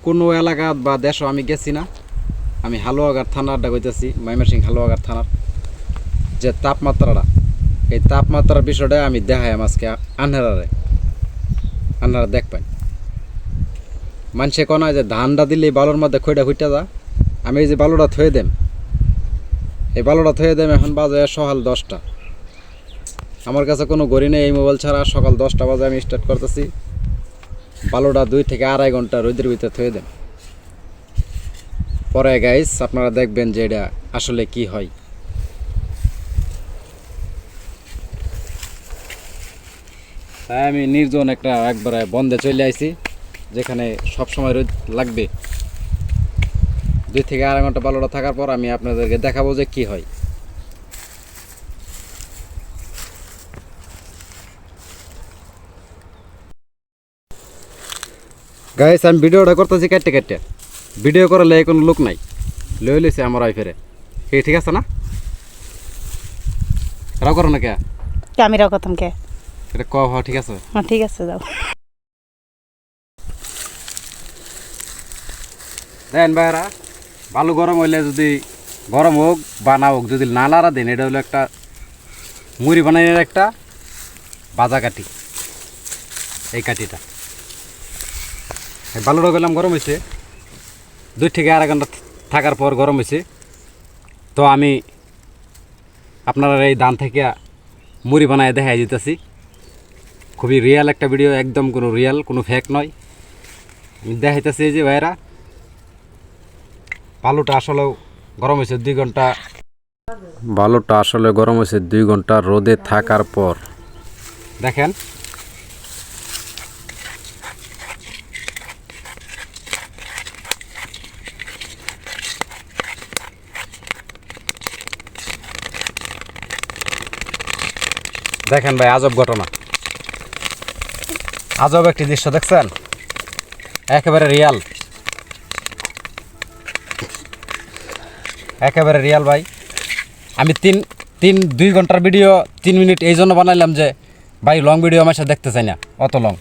কোনো এলাকা বা দেশও আমি গেছি না। আমি হালুয়াঘাট থানারটা কইতেছি, ময়মনসিংহ হালুয়াঘাট থানার যে তাপমাত্রাটা, এই তাপমাত্রার বিষয়টা আমি দেখাই আজকে আন্ধারা দেখ পাই। মানুষে কোনা যে ধানটা দিলে বালুর মধ্যে খইটা খুঁটা যা, আমি এই যে বালুটা থয়ে দেম, এই বালুটা থয়ে দেম। এখন বাজে সকাল 10টা। আমার কাছে কোনো ঘড়ি নেই, এই মোবাইল ছাড়া সকাল 10টা বাজে আমি স্টার্ট করতেছি। বালুটা 2 থেকে আড়াই ঘন্টা রোদের ভিতরে থয়ে দেন। পরে গাইস আপনারা দেখবেন যে এটা আসলে কি হয়। তাই আমি নির্জন একটা একবারে বন্ধে চলে আইছি, যেখানে সবসময় রোদ লাগবে। 2 থেকে আড়াই ঘন্টা বালুটা থাকার পর আমি আপনাদেরকে দেখাবো যে কি হয়। গাইস আমি ভিডিওটা করতেছি কাটতে কাটতে, ভিডিও করলে কোনো লোক নাই, লয়ে লইছে আমার আইফেরে। ঠিক আছে না? রাও করো না কে? আমি রাও কথাম কে? এটা কও হ্যাঁ ঠিক আছে। হ্যাঁ ঠিক আছে, যাও। দেন ভাইরা, ভালো গরম হইলে যদি গরম হোক বা না হোক, যদি না লাড়া দেন, এটা হলো একটা মুড়ি বানাইনের একটা বাজা কাঠি। এই কাঠিটা বালুটা গেলাম গরম হয়েছে, 2 থেকে আড়াই ঘন্টা থাকার পর গরম হয়েছে। তো আমি আপনারা এই ধান থেকে মুড়ি বানায় দেখাই দিতেছি। খুবই রিয়েল একটা ভিডিও, একদম কোনো রিয়েল, কোনো ফেক নয়। আমি দেখাইতেছি যে ভাইরা, বালুটা আসলেও গরম হয়েছে 2 ঘন্টা। বালুটা আসলে গরম হয়েছে 2 ঘন্টা রোদে থাকার পর। দেখেন দেখেন ভাই, আজব ঘটনা, আজব একটি দৃশ্য দেখছেন, একেবারে রিয়াল, একেবারে রিয়াল ভাই। আমি 2 ঘন্টার ভিডিও 3 মিনিট এই জন্য বানাইলাম যে ভাই লং ভিডিও আমার সাথে দেখতে চাই না, অত লং।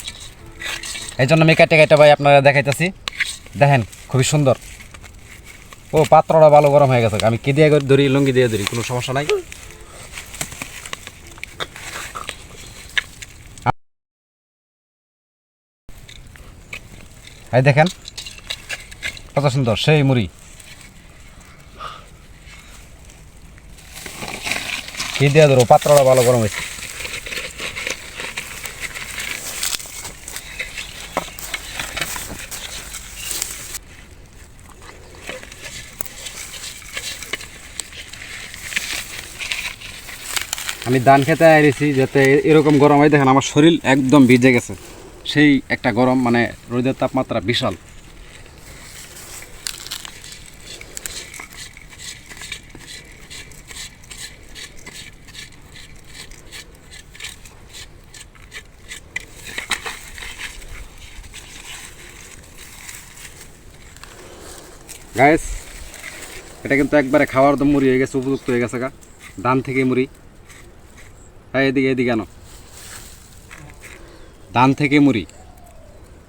এই জন্য আমি কাটে কাটে ভাই আপনারা দেখাইতেছি। দেখেন খুবই সুন্দর। ও পাত্রটা ভালো গরম হয়ে গেছে। আমি কি দিয়ে ধরি? লুঙ্গি দিয়ে ধরি, কোনো সমস্যা নাই। এই দেখেন কত সুন্দর সেই মুড়ি। কি দিয়ে ধরো? পাত্রটা ভালো গরম হয়েছে। আমি ধান খেতে আইছি যাতে এরকম গরম হয়। দেখেন আমার শরীর একদম ভিজে গেছে, সেই একটা গরম, মানে রোদের তাপমাত্রা বিশাল। গাইস এটা কিন্তু একবারে খাওয়ার তো মুড়ি হয়ে গেছে, উপযুক্ত হয়ে গেছে গা, ধান থেকে মুড়ি। হ্যাঁ এদিকে এদিকে আনো। ধান থেকে মুড়ি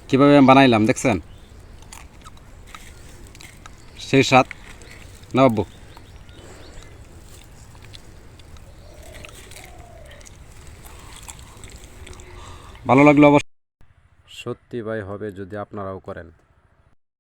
কীভাবে আমি বানাইলাম দেখছেন? সেই স্বাদ নব্য। ভালো লাগলো অবশ্য। সত্যি ভাই হবে যদি আপনারাও করেন।